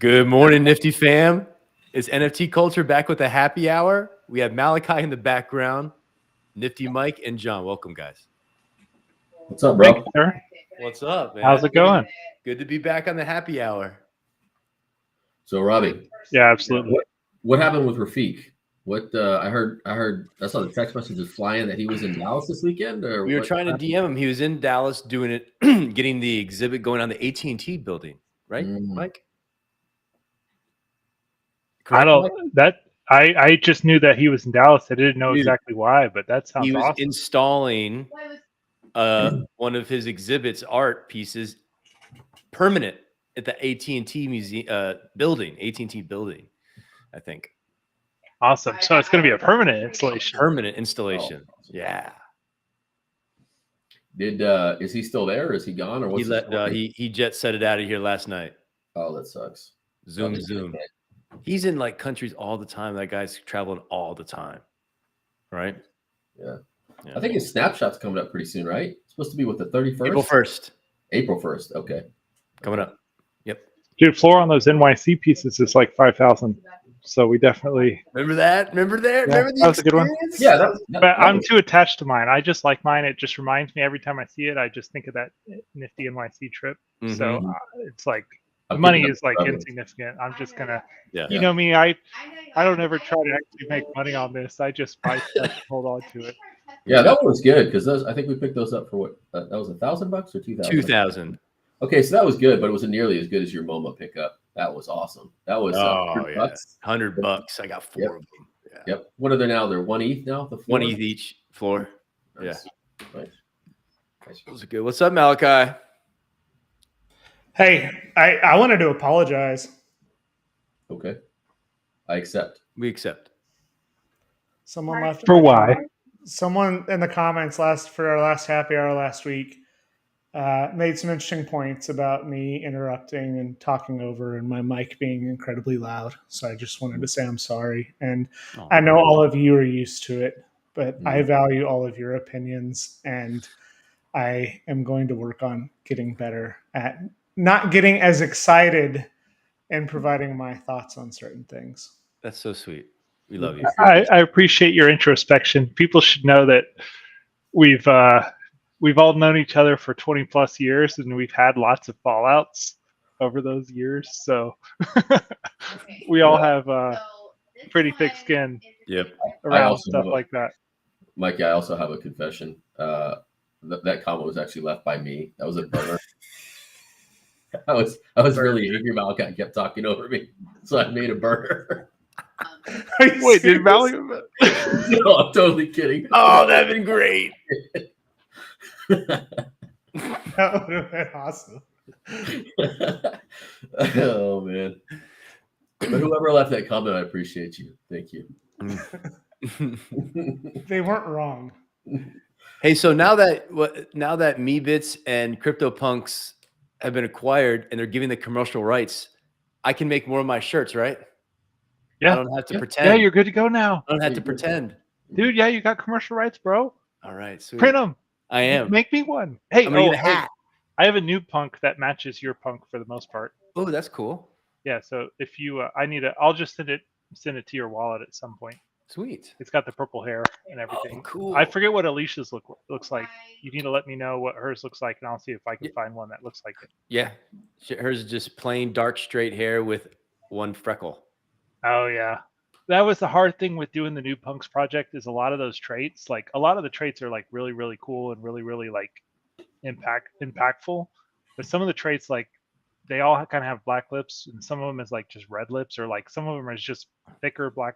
Good morning, Nifty fam. It's NFT Culture back with a happy hour. We have Malachi in the background, Nifty Mike, and John. Welcome, guys. What's up, bro? Thank you, sir. What's up, man? How's it going? Good to be back on the happy hour. So, Robbie, Yeah, absolutely. what happened with Rafiq? What I heard. I saw the text messages flying that he was in Dallas this weekend. Or We were what trying to happened? DM him. He was in Dallas doing it, getting the exhibit going on the AT&T building, right, Mike? I Correct, don't Mike? that I just knew that he was in Dallas. I didn't know exactly why, but that sounds He was awesome. installing one of his exhibits, art pieces, permanent at the AT&T museum building, AT&T building, I think. Awesome. So it's going to be a permanent installation. Permanent installation. Oh. Yeah. Is he still there? Or is he gone? Or what's He jet set it out of here last night. Oh, that sucks. Zoom. He's in like countries all the time. That guy's traveling all the time. Right? Yeah. I think his snapshot's coming up pretty soon, right? It's supposed to be with the 31st? April 1st. April 1st. Okay. Coming up. Yep. Dude, floor on those NYC pieces is like 5,000. So we definitely remember that. Remember that. Yeah, remember the that was a good one. Yeah, but I'm too attached to mine. I just like mine. It just reminds me every time I see it. I just think of that nifty NYC trip. Mm-hmm. So it's like money is like insignificant. I'm just gonna, you know me. I don't ever try to actually make money on this. I just buy stuff and hold on to it. Yeah, that one was good because those. I think we picked those up for what? That was $1,000 or 2,000. 2,000. Okay, so that was good, but it wasn't nearly as good as your MoMA pickup. That was awesome. That was $100. $100. I got 4 of them. Yeah. Yep. What are they now? They're 1 ETH now. The floor? 1 ETH each floor. Nice. Yeah. Nice. Those are good. What's up, Malachi? Hey, I wanted to apologize. Okay. I accept. We accept. Someone left for why? Someone in the comments for our last happy hour last week made some interesting points about me interrupting and talking over and my mic being incredibly loud. So I just wanted to say I'm sorry. And I know all of you are used to it, but I value all of your opinions, and I am going to work on getting better at not getting as excited and providing my thoughts on certain things. That's so sweet. We love you. I appreciate your introspection. People should know that we've all known each other for 20 plus years, and we've had lots of fallouts over those years. So we all have pretty thick skin around stuff like that. Mikey, I also have a confession. That comment was actually left by me. That was a burner. I was really angry. Malachi kept talking over me, so I made a burner. Wait, did Malachi? No, I'm totally kidding. Oh, that'd been great. That would have been awesome. Oh man! But whoever left that comment, I appreciate you. Thank you. They weren't wrong. Hey, so now that MeBits and CryptoPunks have been acquired and they're giving the commercial rights, I can make more of my shirts, right? Yeah. I don't have to pretend. Yeah, you're good to go now. I don't have to pretend. Dude, yeah, you got commercial rights, bro. All right, sweet. Print them. I am. Make me one. Hey, I'm gonna get a hat. I have a new punk that matches your punk for the most part. Oh, that's cool. Yeah, so if you, I'll just send it to your wallet at some point. Sweet. It's got the purple hair and everything. Oh, cool. I forget what Alicia's looks like. You need to let me know what hers looks like, and I'll see if I can find one that looks like it. Yeah, hers is just plain dark straight hair with one freckle. Oh yeah, that was the hard thing with doing the New Punks project. Is a lot of those traits, like a lot of the traits are like really really cool and really really like impactful, but some of the traits like they all kind of have black lips, and some of them is like just red lips, or like some of them is just thicker black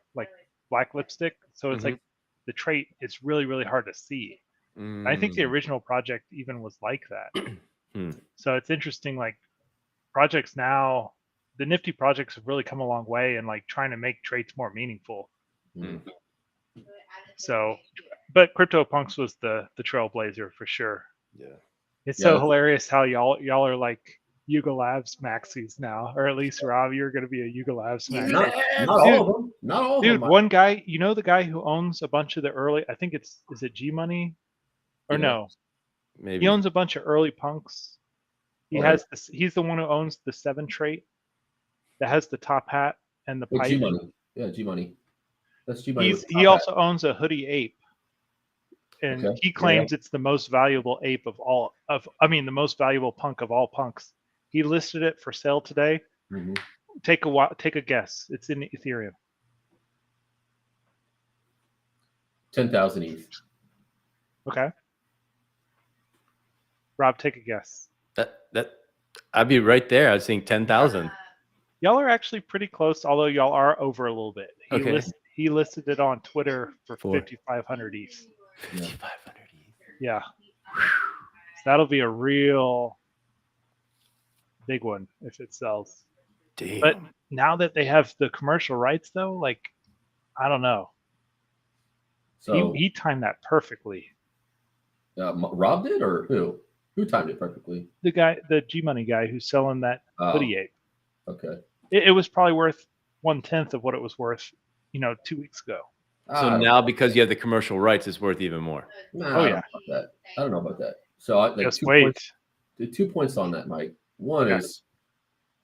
lipstick. So it's like the trait is really really hard to see. I think the original project even was like that. So it's interesting, like projects now, the nifty projects have really come a long way in like trying to make traits more meaningful. So, but CryptoPunks was the trailblazer for sure. Yeah, it's so hilarious how y'all are like Yuga Labs maxis now, or at least Rob, you're going to be a Yuga Labs maxi. Not all of them. Not all of them. Dude, one guy, you know the guy who owns a bunch of the early, I think is it G Money? Or no? Maybe. He owns a bunch of early punks. He has this, he's the one who owns the 7 trait that has the top hat and the pipe. G Money. Yeah, G Money. That's G Money. He also owns a hoodie ape, and Okay. he claims it's the most valuable ape of all the most valuable punk of all punks. He listed it for sale today. Mm-hmm. Take a guess. It's in Ethereum. 10,000 ETH. Okay. Rob, take a guess. That I'd be right there. I was saying 10,000. Y'all are actually pretty close, although y'all are over a little bit. He listed it on Twitter for 5,500 ETH. 5,500 ETH. Yeah. So that'll be a real big one if it sells. Damn. But now that they have the commercial rights, though, like, I don't know. So he timed that perfectly. Rob did, or who? Who timed it perfectly? The G Money guy who's selling that hoodie ape. Okay. It was probably worth 1/10 of what it was worth, 2 weeks ago. So now, because you have the commercial rights, it's worth even more. Nah, yeah. I don't know about that. So Just wait. The 2 points on that, Mike. One is,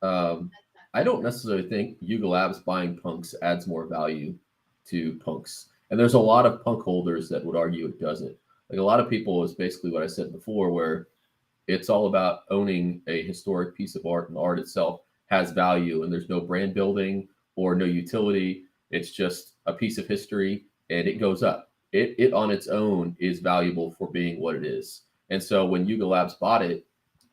I don't necessarily think Yuga Labs buying punks adds more value to punks, and there's a lot of punk holders that would argue it doesn't. Like, a lot of people is basically what I said before, where it's all about owning a historic piece of art, and the art itself has value, and there's no brand building or no utility. It's just a piece of history, and it goes up. It on its own is valuable for being what it is. And so when Yuga Labs bought it,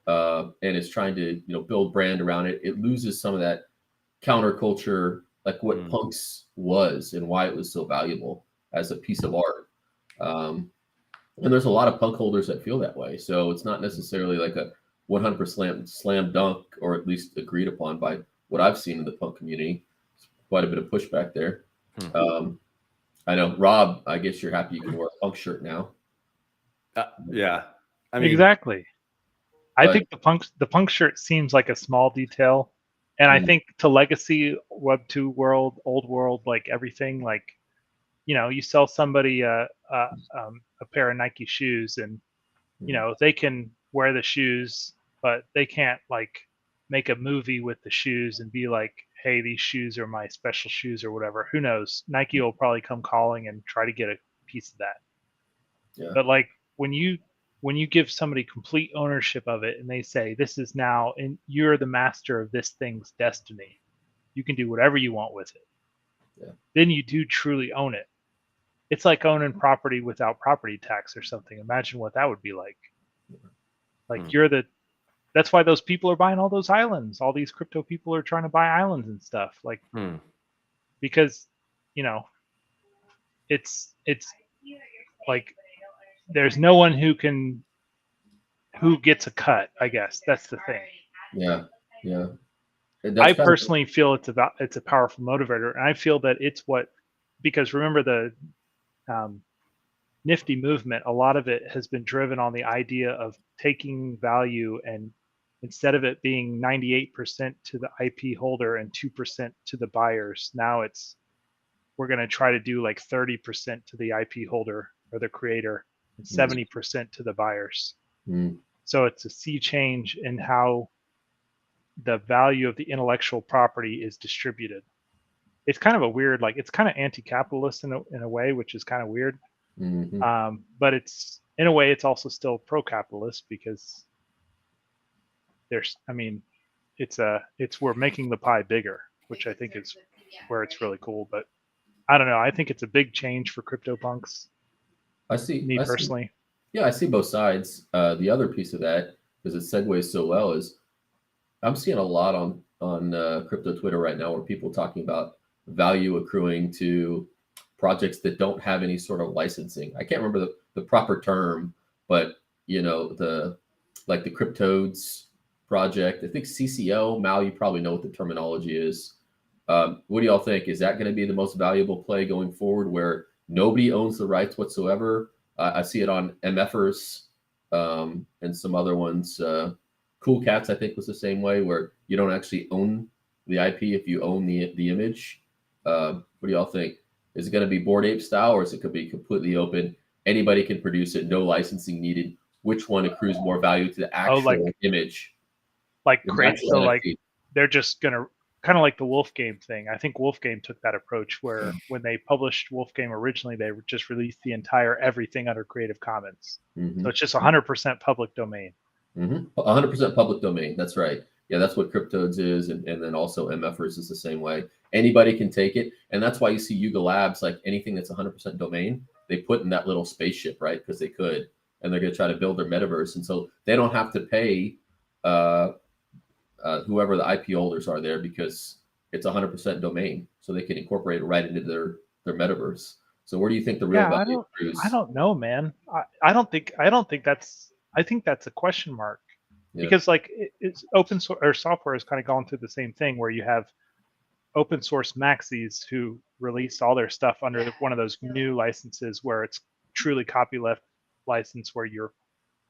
and is trying to build brand around it, it loses some of that counterculture, like what punks was and why it was so valuable as a piece of art. And there's a lot of punk holders that feel that way. So it's not necessarily like a 100% slam dunk, or at least agreed upon by what I've seen in the punk community. It's quite a bit of pushback there. I know, Rob, I guess you're happy you can wear a punk shirt now. Yeah. I mean, exactly. I think the punk shirt seems like a small detail. And I think to legacy Web 2 world, old world, like everything, like, you sell somebody a pair of Nike shoes, and they can wear the shoes, but they can't like make a movie with the shoes and be like, hey, these shoes are my special shoes or whatever. Who knows? Nike will probably come calling and try to get a piece of that. Yeah. But like when you give somebody complete ownership of it, and they say, this is now, and you're the master of this thing's destiny, you can do whatever you want with it. Yeah. Then you do truly own it. It's like owning property without property tax or something. Imagine what that would be like. Like that's why those people are buying all those islands. All these crypto people are trying to buy islands and stuff. Like, because, it's like, there's no one who gets a cut, I guess. That's the thing. Yeah. Yeah. I personally feel it's a powerful motivator. And I feel that because remember the Nifty movement, a lot of it has been driven on the idea of taking value, and instead of it being 98% to the IP holder and 2% to the buyers, now we're going to try to do like 30% to the IP holder or the creator and 70% to the buyers. So it's a sea change in how the value of the intellectual property is distributed. It's kind of a weird, like, it's kind of anti-capitalist in a way, which is kind of weird. But it's, in a way, it's also still pro-capitalist, because we're making the pie bigger, which I think is where it's really cool. But I don't know. I think it's a big change for CryptoPunks. I see. Personally. I see both sides. The other piece of that, because it segues so well, is I'm seeing a lot on crypto Twitter right now where people talking about value accruing to projects that don't have any sort of licensing. I can't remember the proper term, but the Cryptodes project, I think CCO, Mal, you probably know what the terminology is. What do y'all think? Is that going to be the most valuable play going forward, where nobody owns the rights whatsoever? I see it on MFers and some other ones. Cool Cats, I think, was the same way, where you don't actually own the IP if you own the image. What do y'all think? Is it going to be Bored Ape style, or is it going to be completely open? Anybody can produce it, no licensing needed. Which one accrues more value to the actual image? Like create, so like they're just going to kind of like the Wolf Game thing. I think Wolf Game took that approach where when they published Wolf Game originally, they just released the entire everything under Creative Commons. So it's just 100% public domain. 100% public domain. That's right. Yeah, that's what Cryptodes is, and then also MFers is the same way. Anybody can take it, and that's why you see Yuga Labs, like anything that's 100% domain, they put in that little spaceship, right? Because they could, and they're going to try to build their metaverse, and so they don't have to pay whoever the IP holders are there because it's 100% domain, so they can incorporate it right into their metaverse. So where do you think the real value accrues? I don't know, man. I don't think that's. I think that's a question mark. Because like it's open source or software has kind of gone through the same thing where you have open source maxis who released all their stuff under one of those new licenses where it's truly copyleft license where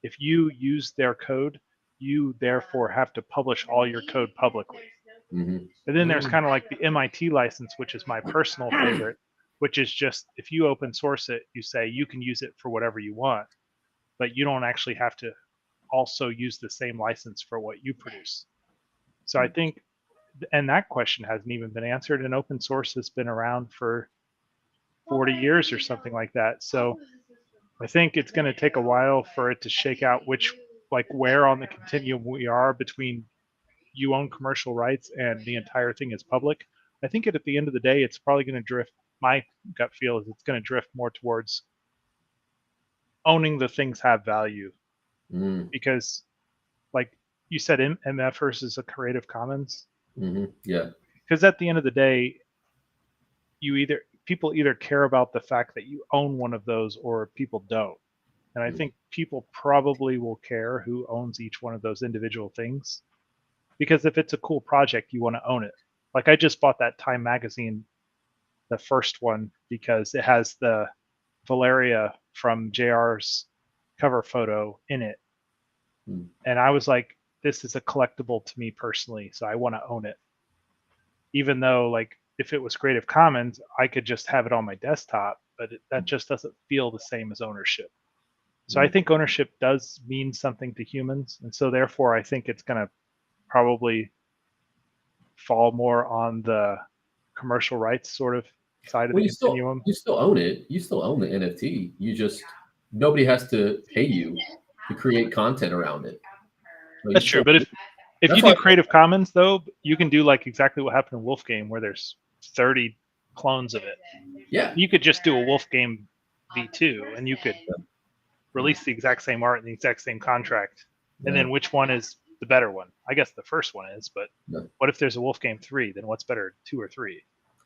if you use their code, you therefore have to publish all your code publicly. And then there's kind of like the MIT license, which is my personal favorite, which is just if you open source it, you say you can use it for whatever you want, but you don't actually have to also use the same license for what you produce. So I think, and that question hasn't even been answered, and open source has been around for 40 years or something like that. So I think it's going to take a while for it to shake out where on the continuum we are between you own commercial rights and the entire thing is public. I think at the end of the day, it's probably going to drift, my gut feel is it's going to drift more towards owning the things have value. Because like you said, MF versus a Creative Commons. Yeah. Because at the end of the day, people either care about the fact that you own one of those or people don't. And I think people probably will care who owns each one of those individual things. Because if it's a cool project, you want to own it. Like I just bought that Time magazine, the first one, because it has the Valeria from JR's cover photo in it. And I was like, this is a collectible to me personally, so I want to own it. Even though like if it was Creative Commons, I could just have it on my desktop, but that just doesn't feel the same as ownership. So I think ownership does mean something to humans, and so therefore I think it's going to probably fall more on the commercial rights sort of side of the continuum. You still own it. You still own the NFT. You just nobody has to pay you to create content around it. So that's true, but if you do Creative Commons though, you can do like exactly what happened in Wolf Game where there's 30 clones of it. Yeah. You could just do a Wolf Game V2 and you could release the exact same art and the exact same contract. And then which one is the better one? I guess the first one is, but what if there's a Wolf Game 3? Then what's better, 2 or 3?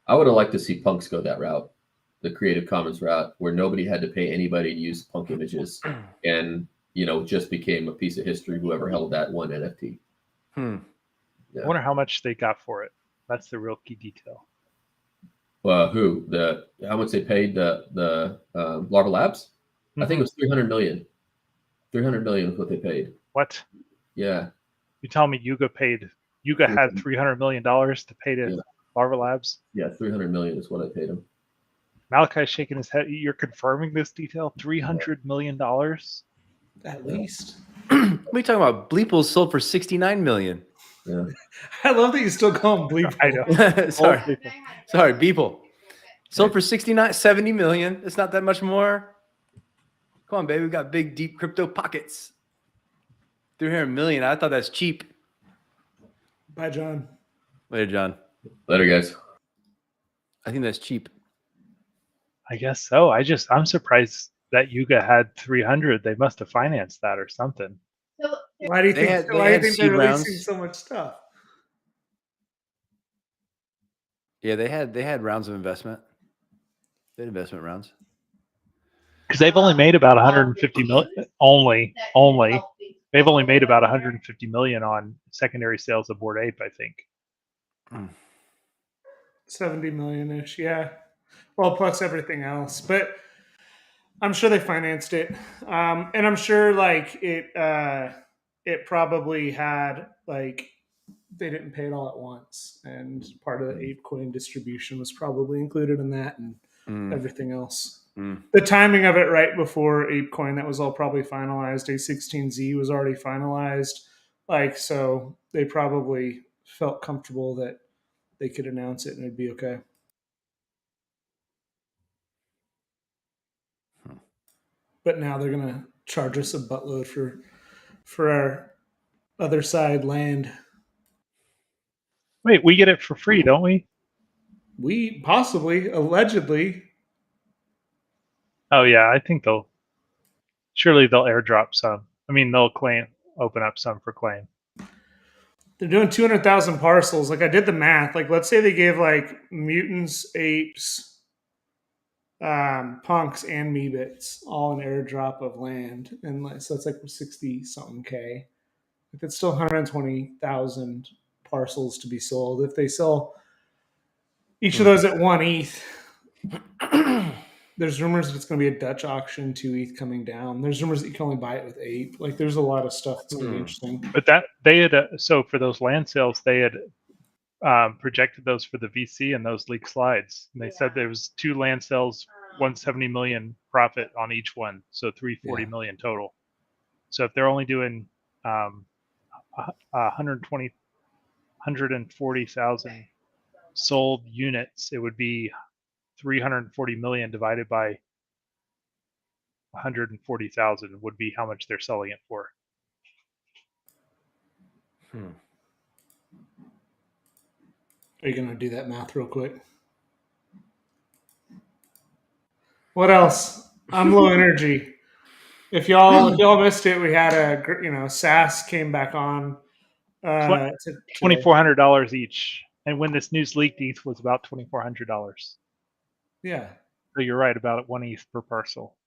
I would have liked to see Punks go that route, the Creative Commons route, where nobody had to pay anybody to use Punk images and just became a piece of history, whoever held that one NFT. I wonder how much they got for it. That's the real key detail. How much they paid the Larva Labs? I think it was 300 million. 300 million is what they paid. What? Yeah. You tell me Yuga had $300 million to pay to Larva Labs? Yeah, 300 million is what I paid him. Malachi's shaking his head. You're confirming this detail? $300 million? At least. What are you talking about? Beeple sold for $69 million. Yeah. I love that you still call him Beeple. I know. Sorry, Beeple. Sold for $70 million. It's not that much more. Come on, baby. We got big, deep crypto pockets. 300 million. I thought that's cheap. Bye, John. Later, John. Later, guys. I think that's cheap. I guess so. I'm surprised that Yuga had 300. They must have financed that or something. Why do you think they're releasing so much stuff? Yeah, they had rounds of investment. They had investment rounds. Because they've only made about 150 million. Only. They've only made about 150 million on secondary sales of Bored Ape, I think. 70 million-ish, yeah. Well, plus everything else. But I'm sure they financed it. And I'm sure like it probably had like they didn't pay it all at once. And part of the ApeCoin distribution was probably included in that and everything else. The timing of it right before ApeCoin, that was all probably finalized. A16Z was already finalized. So they probably felt comfortable that they could announce it and it'd be okay. But now they're gonna charge us a buttload for our other side land. Wait, we get it for free, don't we? We possibly, allegedly. Oh yeah, I think they'll airdrop some. I mean, they'll open up some for claim. They're doing 200,000 parcels. Like I did the math. Like let's say they gave like mutants, apes, punks, and meebits all an airdrop of land, and so that's like 60 something K. If it's still 120,000 parcels to be sold, if they sell each of those at 1 ETH, there's rumors that it's going to be a Dutch auction, 2 ETH coming down. There's rumors that you can only buy it with ape. Like there's a lot of stuff that's going to be interesting. But that they had so for those land sales, they had projected those for the VC and those leaked slides. And they said there was 2 land sales, 170 million profit on each one, so 340 million total. So if they're only doing 140,000 sold units, it would be 340 million divided by 140,000 would be how much they're selling it for. Are you going to do that math real quick? What else? I'm low energy. If y'all missed it, we had SAS came back on. $2,400 each, and when this news leaked, ETH was about $2,400. Yeah. So you're right about 1 ETH per parcel.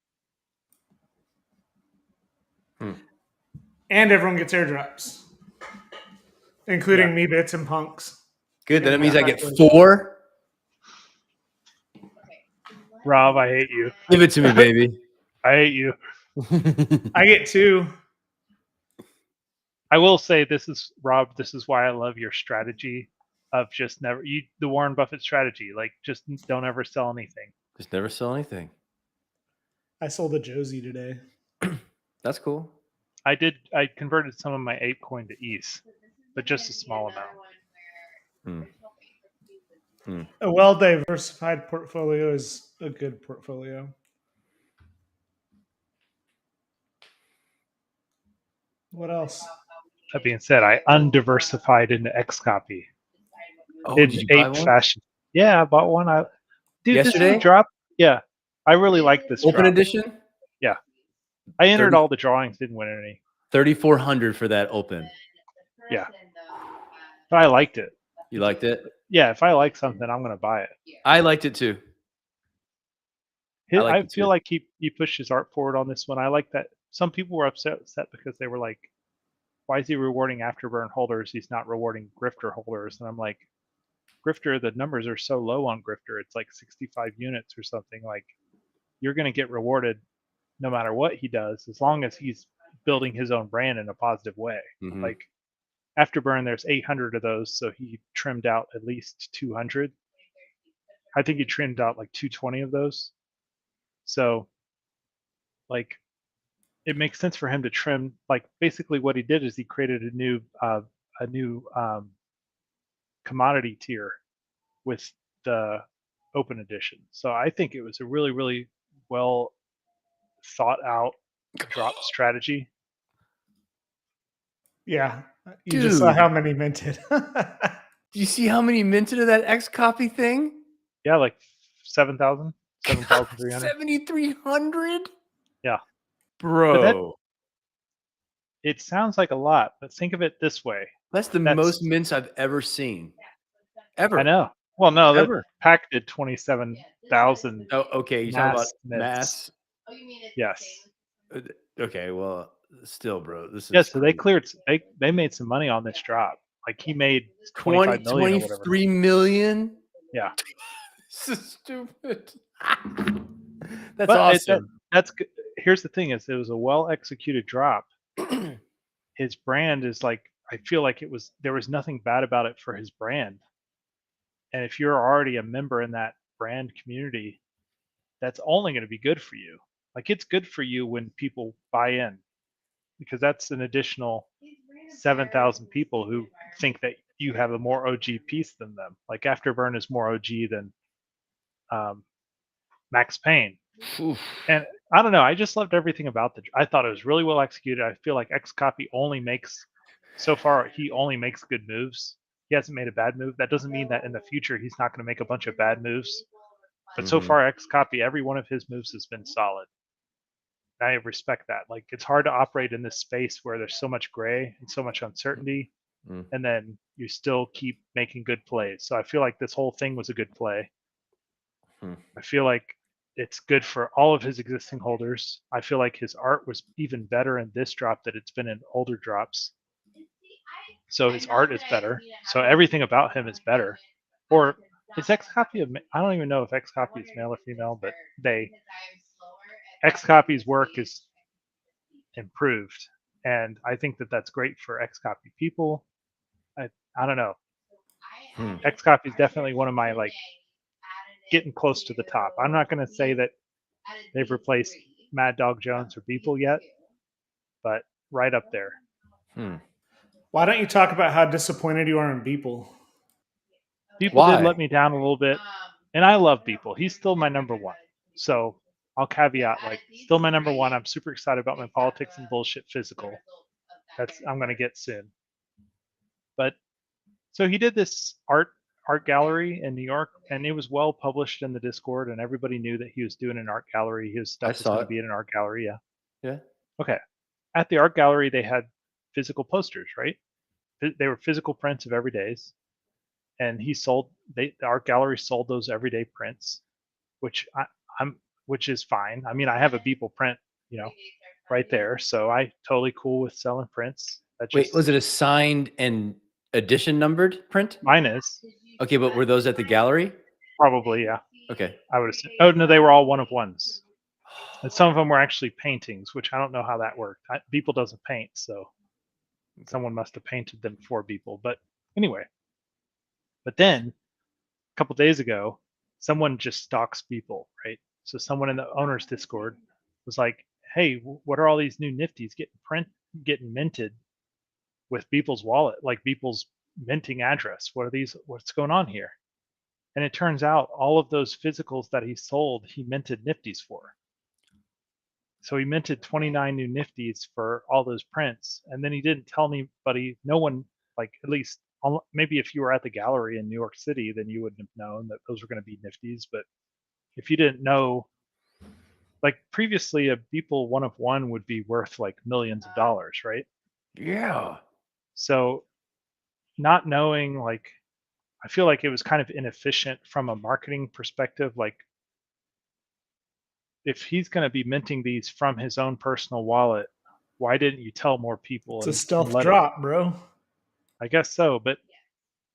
And everyone gets airdrops, including me, bits, and punks. Good. Then it means I get 4. Rob, I hate you. Give it to me, baby. I hate you. I get 2. I will say this is why I love your strategy of just never the Warren Buffett strategy. Like just don't ever sell anything. Just never sell anything. I sold a Josie today. That's cool. I converted some of my ape coin to ETH, but just a small amount. A well-diversified portfolio is a good portfolio. What else? That being said, I undiversified into Xcopy. Oh, in did you buy ape one? fashion. Yeah, I bought one. Yesterday? This is a drop. Yeah, I really like this Open drop. edition? Yeah, I entered all the drawings, didn't win any. 3,400 for that open. Yeah, but I liked it. You liked it? Yeah, if I like something, I'm going to buy it. I liked it too. I feel like he pushed his art forward on this one. I like that. Some people were upset because they were like, why is he rewarding afterburn holders? He's not rewarding grifter holders. And I'm like, grifter, the numbers are so low on grifter. It's like 65 units or something. Like you're going to get rewarded no matter what he does, as long as he's building his own brand in a positive way. Mm-hmm. Like afterburn, there's 800 of those. So he trimmed out at least 200. I think he trimmed out like 220 of those. So like it makes sense for him to trim. Like basically what he did is he created a new commodity tier with the open edition. So I think it was a really, really well thought out drop strategy. Yeah. You just saw how many minted. Do you see how many minted of that Xcopy thing? Yeah, like 7,000, 7,300. 7,300? Yeah. Bro. It sounds like a lot, but think of it this way. That's the most mints I've ever seen. Ever. I know. Well, no, Ever. the pack did 27,000. Oh, okay. You're talking about mints. mass? Oh, you mean it? Yes. Okay, well, still, bro. This is yeah, so they cleared. They made some money on this drop. Like he made 25 million or whatever. 23 million? Yeah. This is stupid. That's awesome. That's good. Here's the thing: is it was a well executed drop. His brand is like, I feel like there was nothing bad about it for his brand. And if you're already a member in that brand community, that's only going to be good for you. Like it's good for you when people buy in, because that's an additional 7,000 people who think that you have a more OG piece than them. Like Afterburn is more OG than Max Payne. Oof. And I don't know. I just loved everything about I thought it was really well executed. I feel like Xcopy so far, he only makes good moves. He hasn't made a bad move. That doesn't mean that in the future he's not going to make a bunch of bad moves. But so far, Xcopy, every one of his moves has been solid. I respect that. Like, it's hard to operate in this space where there's so much gray and so much uncertainty, and then you still keep making good plays. So I feel like this whole thing was a good play. I feel like it's good for all of his existing holders. I feel like his art was even better in this drop than it's been in older drops. So his art is better. So everything about him is better. Or is Xcopy I don't even know if Xcopy is male or female, but Xcopy's work is improved. And I think that that's great for Xcopy people. I don't know. Xcopy is definitely one of my, like, getting close to the top. I'm not going to say that they've replaced Mad Dog Jones or Beeple yet, but right up there. Why don't you talk about how disappointed you are in Beeple? Beeple did let me down a little bit, and I love Beeple. He's still my number one. So I'll caveat, like, still my number one. I'm super excited about my politics and bullshit physical. I'm going to get soon. But so he did this art gallery in New York, and it was well published in the Discord, and everybody knew that he was doing an art gallery. His stuff was going to be in an art gallery. Yeah. Okay. At the art gallery, they had physical posters, right? They were physical prints of everydays, and the art gallery sold those everyday prints, which which is fine. I mean, I have a Beeple print, right there, so I totally cool with selling prints. Wait, was it a signed and edition numbered print? Mine is. Okay, but were those at the gallery? Probably, yeah. Okay. I would assume. Oh no, they were all one of ones, and some of them were actually paintings, which I don't know how that worked. Beeple doesn't paint, so someone must have painted them for Beeple. But anyway, but then a couple days ago, someone just stalks Beeple, right? So someone in the owner's Discord was like, "Hey, what are all these new Nifties getting minted with Beeple's wallet, like Beeple's minting address? What are these? What's going on here?" And it turns out all of those physicals that he sold, he minted Nifties for. So he minted 29 new Nifties for all those prints, and then he didn't tell anybody. No one, like, at least maybe if you were at the gallery in New York City, then you wouldn't have known that those were going to be Nifties. But if you didn't know, like, previously a Beeple one of one would be worth like millions of dollars, right? Yeah. So not knowing, like, I feel like it was kind of inefficient from a marketing perspective. Like, if he's going to be minting these from his own personal wallet, why didn't you tell more people? It's a stealth drop, bro. I guess so, but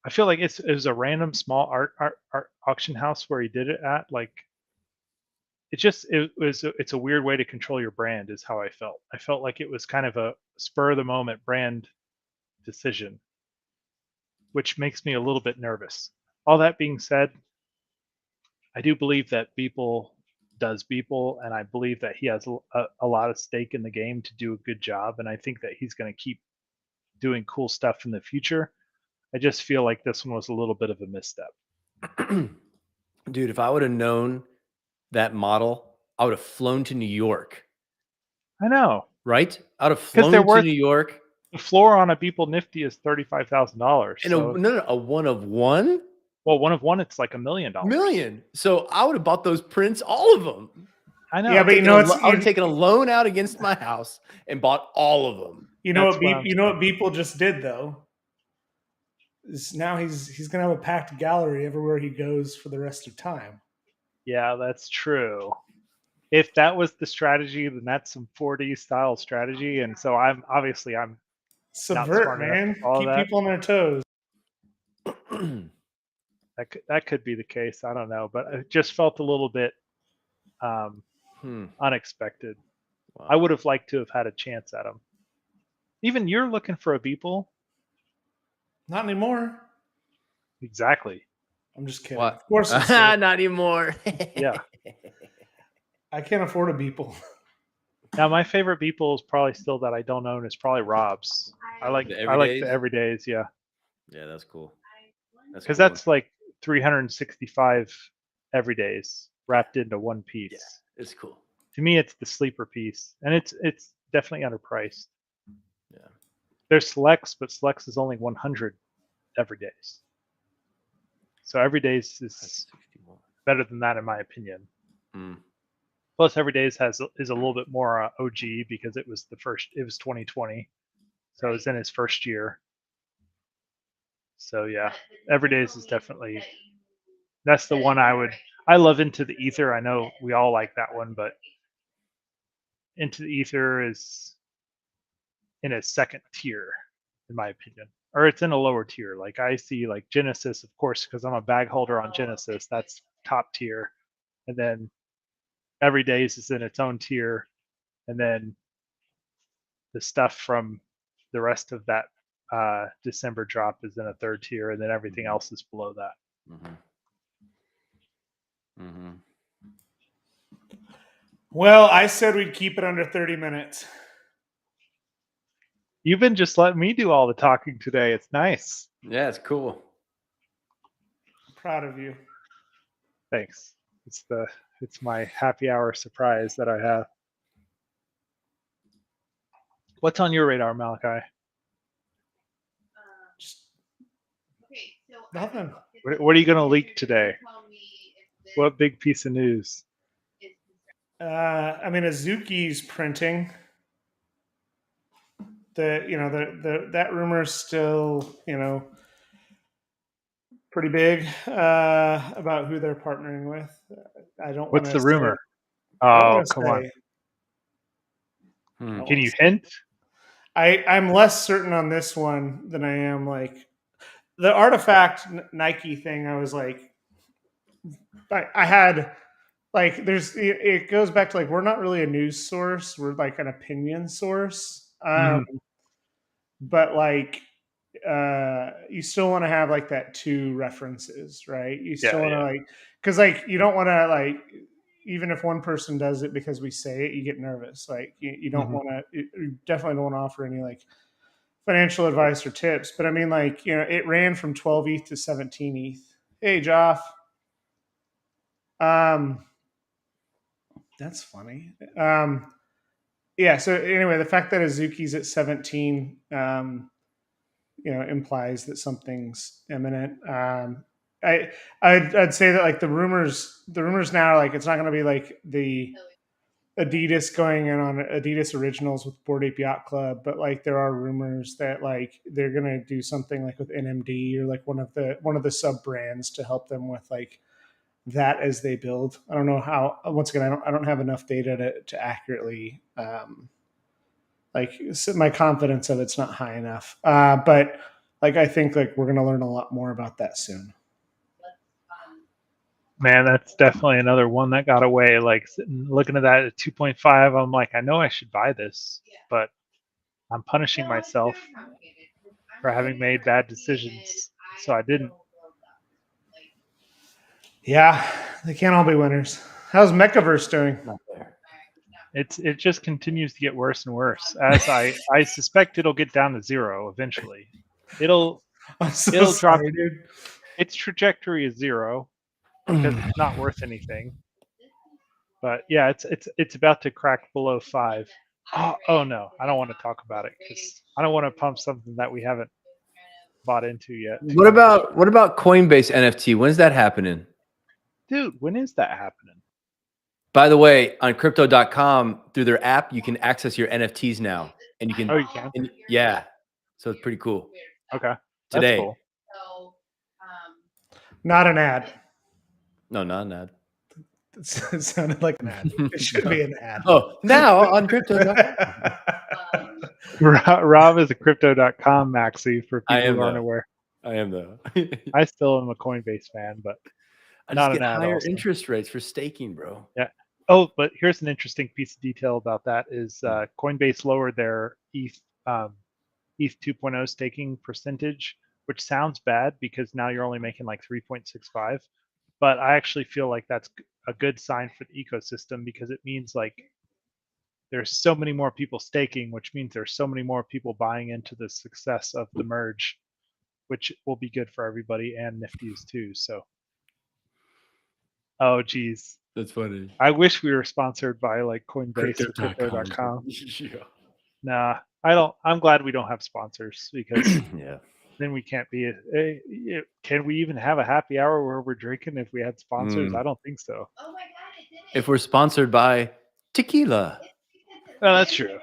I feel like it was a random small art auction house where he did it at. Like, it's a weird way to control your brand, is how I felt. I felt like it was kind of a spur of the moment brand decision, which makes me a little bit nervous. All that being said, I do believe that Beeple does Beeple, and I believe that he has a lot of stake in the game to do a good job, and I think that he's going to keep doing cool stuff in the future. I just feel like this one was a little bit of a misstep. Dude, if I would have known that model, I would have flown to New York. I know. Right? I would have flown to New York. The floor on a Beeple Nifty is $35,000. And a one of one? Well, one of one, it's like $1 million. Million. So I would have bought those prints, all of them. I know. Yeah, but I would have taken a loan out against my house and bought all of them. You know what Beeple just did, though? Is now he's gonna have a packed gallery everywhere he goes for the rest of time. Yeah, that's true. If that was the strategy, then that's some 4D style strategy, and so I'm subvert, man. Keep people on their toes. That could be the case. I don't know, but it just felt a little bit unexpected. Wow. I would have liked to have had a chance at him. Even you're looking for a Beeple? Not anymore. Exactly. I'm just kidding. What? Of course it's not anymore. Yeah. I can't afford a Beeple. Now, my favorite Beeple is probably still that I don't own is probably Rob's. I like the everydays, yeah. Yeah, that's cool. Because cool. that's like 365 everydays wrapped into one piece. Yeah, it's cool. To me, it's the sleeper piece, and it's definitely underpriced. Yeah. There's selects, but selects is only 100 everydays. So everydays is better than that in my opinion. Mm. Plus everydays is a little bit more OG because it was 2020, so it was in his first year. So yeah, everydays is definitely, that's the one I love. Into the Ether, I know we all like that one, but Into the Ether is in a second tier in my opinion, or it's in a lower tier. Like I see like Genesis, of course, because I'm a bag holder on Genesis, that's top tier, and then Everydays is in its own tier, and then the stuff from the rest of that December drop is in a third tier, and then everything else is below that. Well, I said we'd keep it under 30 minutes. You've been just letting me do all the talking today. It's nice. Yeah, it's cool. I'm proud of you. Thanks. It's my happy hour surprise that I have. What's on your radar, Malachi? Nothing. What are you going to leak today? What big piece of news? I mean, Azuki's printing. That rumor is still, pretty big about who they're partnering with. I don't. What's the rumor? I don't Oh, want to come say. on. Can you hint? I'm less certain on this one than I am like the artifact Nike thing. I was like, I had like it goes back to like we're not really a news source. We're like an opinion source. But like you still want to have like that two references, right? You still want to like, because like you don't want to like, even if one person does it because we say it, you get nervous. Like you don't want to, you definitely don't want to offer any like financial advice or tips. But I mean, like, it ran from 12 ETH to 17 ETH. Hey, Joff. That's funny. Yeah. So anyway, the fact that Azuki's at 17, implies that something's imminent. I'd say that like the rumors now are like it's not going to be like the Adidas going in on Adidas Originals with Bored Ape Yacht Club, but like there are rumors that like they're going to do something like with NMD or like one of the sub brands to help them with like that as they build. I don't know how. Once again, I don't have enough data to accurately. My confidence of it's not high enough. But like I think like we're gonna learn a lot more about that soon. Man, that's definitely another one that got away. Like looking at that at 2.5, I'm like, I know I should buy this, but I'm punishing myself for having made bad decisions, so I didn't. Yeah, they can't all be winners. How's Mechaverse doing? It just continues to get worse and worse. As I suspect it'll get down to zero eventually. It'll drop. Dude. Its trajectory is zero because it's not worth anything. But yeah, it's about to crack below 5. Oh no, I don't want to talk about it because I don't want to pump something that we haven't bought into yet. What about Coinbase NFT? When's that happening? Dude, when is that happening? By the way, on crypto.com through their app, you can access your NFTs now, and you can. Oh, you can. Yeah, so it's pretty cool. Okay, today. That's cool. Not an ad. No, not an ad. It sounded like an ad. It should be an ad. Oh, now on crypto.com. Rob is a crypto.com maxi for people who aren't aware. I am though. I still am a Coinbase fan, but I not just get an ad. higher Also. interest rates for staking, bro. Yeah. Oh, but here's an interesting piece of detail about that is Coinbase lowered their ETH 2.0 staking percentage, which sounds bad because now you're only making like 3.65. But I actually feel like that's a good sign for the ecosystem because it means like there's so many more people staking, which means there's so many more people buying into the success of the merge. which will be good for everybody and Nifty's too. So, oh geez, That's funny. I wish we were sponsored by like Coinbase or Crypto.com. Yeah. Nah, I don't. I'm glad we don't have sponsors because Yeah. then we can't be. Can we even have a happy hour where we're drinking if we had sponsors? I don't think so. Oh my god, it did it. If we're sponsored by tequila, Oh, that's true.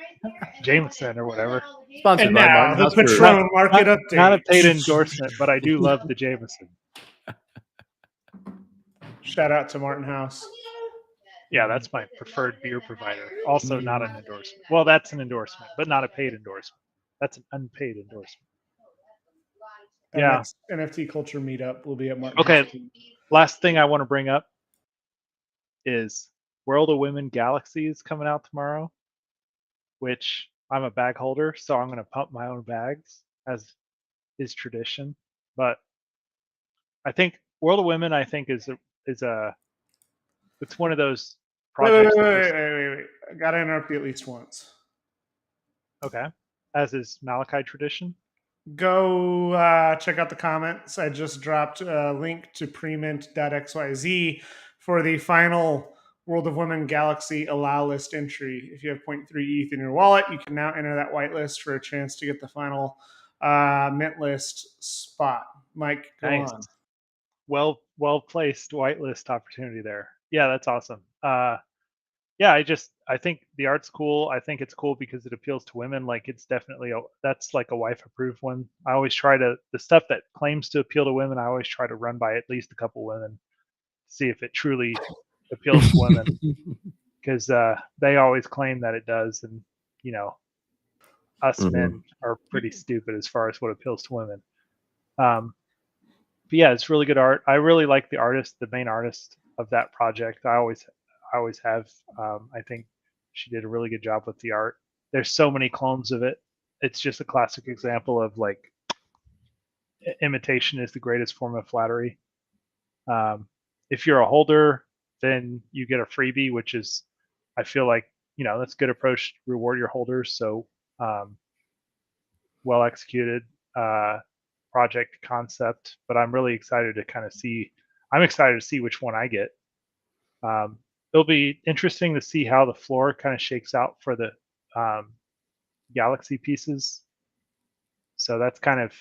Jameson or whatever. sponsored And by now Martin the House Brewery. Patron market update. Not a paid endorsement, but I do love the Jameson. Shout out to Martin House. Yeah, that's my preferred beer provider. Also, not an endorsement. Well, that's an endorsement, but not a paid endorsement. That's an unpaid endorsement. And Yeah. next NFT Culture meetup will be at Martin Okay. House. Last thing I want to bring up is World of Women Galaxy is coming out tomorrow, which I'm a bag holder, so I'm going to pump my own bags as is tradition. But I think World of Women, I think is it's one of those projects. Wait. I gotta interrupt you at least once. Okay, as is Malachi tradition. Go check out the comments. I just dropped a link to premint.xyz for the final World of Women Galaxy allow list entry. If you have 0.3 ETH in your wallet, you can now enter that whitelist for a chance to get the final mint list spot. Mike, go Nice. on. Well placed whitelist opportunity there. Yeah, that's awesome. Yeah, I think the art's cool. I think it's cool because it appeals to women. Like it's definitely that's like a wife approved one. I always try to the stuff that claims to appeal to women. I always try to run by at least a couple women, see if it truly appeals to women, because they always claim that it does, and you know, us men are pretty stupid as far as what appeals to women. But yeah, it's really good art. I really like the artist, the main artist of that project. I always have. I think she did a really good job with the art. There's so many clones of it. It's just a classic example of like imitation is the greatest form of flattery. If you're a holder, then you get a freebie, which is, I feel like, that's a good approach to reward your holders. So well executed project concept, but I'm really excited to kind of see. I'm excited to see which one I get. It'll be interesting to see how the floor kind of shakes out for the Galaxy pieces. So that's kind of,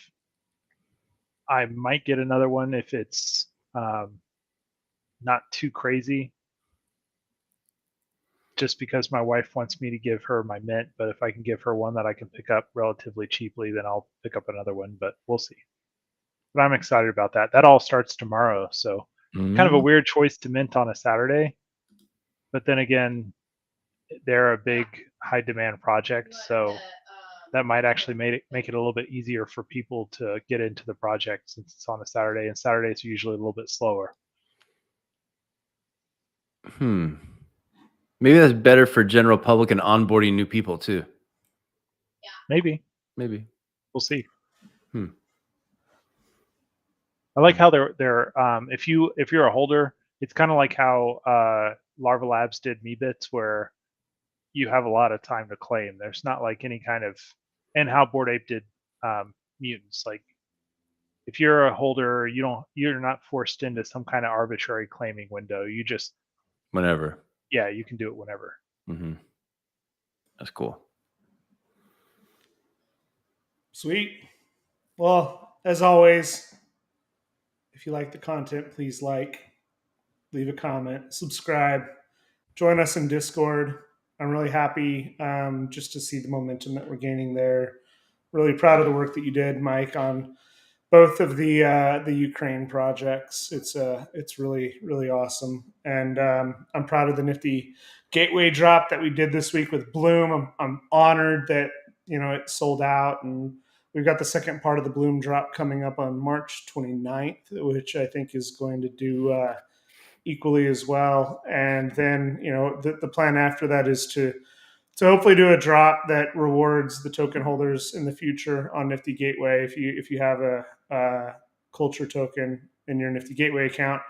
I might get another one if it's not too crazy, just because my wife wants me to give her my mint. But if I can give her one that I can pick up relatively cheaply, then I'll pick up another one, but we'll see. But I'm excited about that. That all starts tomorrow. So kind of a weird choice to mint on a Saturday. But then again, they're a big high demand project, so that might actually make it a little bit easier for people to get into the project since it's on a Saturday, and Saturdays are usually a little bit slower. Maybe that's better for general public and onboarding new people too. Maybe We'll see. I like how they're if you're a holder, it's kind of like how Larva Labs did MeBits, where you have a lot of time to claim. There's not like any kind of, and how Bored Ape did mutants. Like if you're a holder, you're not forced into some kind of arbitrary claiming window. You just whenever. Yeah, you can do it whenever. That's cool. Sweet. Well, as always, if you like the content, please leave a comment, subscribe, join us in Discord. I'm really happy just to see the momentum that we're gaining there. Really proud of the work that you did, Mike, on both of the Ukraine projects. It's really, really awesome. And I'm proud of the nifty gateway drop that we did this week with Bloom. I'm honored that, it sold out, and we've got the second part of the Bloom drop coming up on March 29th, which I think is going to do equally as well. And then, the plan after that is to hopefully do a drop that rewards the token holders in the future on Nifty Gateway. If you have a culture token in your Nifty Gateway account.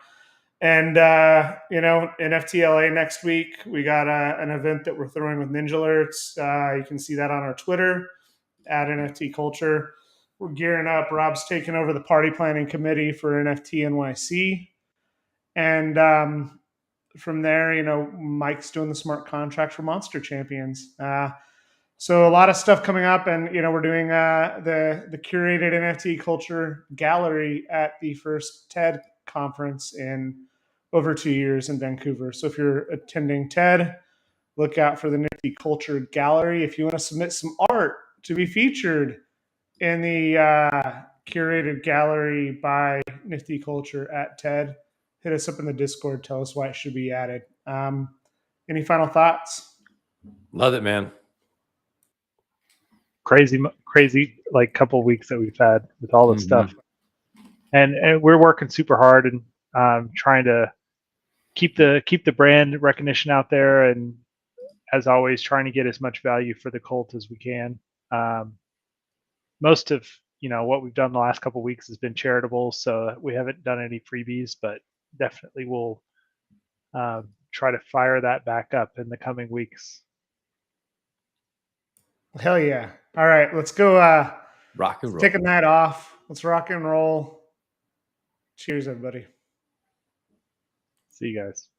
And, NFT LA next week, we got an event that we're throwing with Ninja Alerts. You can see that on our Twitter @NFT Culture. we're gearing up. Rob's taking over the party planning committee for NFT NYC. And from there, Mike's doing the smart contract for Monster Champions. So a lot of stuff coming up, and we're doing the curated NFT culture gallery at the first TED conference in over 2 years in Vancouver. So if you're attending TED, look out for the NFT Culture Gallery. If you want to submit some art to be featured in the curated gallery by NFT Culture at TED, hit us up in the Discord. Tell us why it should be added. Any final thoughts? Love it, man. Crazy like couple weeks that we've had with all this stuff, and we're working super hard and trying to keep the brand recognition out there, and as always trying to get as much value for the cult as we can. Most of what we've done the last couple of weeks has been charitable, so we haven't done any freebies, but definitely we'll try to fire that back up in the coming weeks. Hell yeah. All right, let's go Rock and roll. take a night off. Let's rock and roll. Cheers, everybody. See you guys.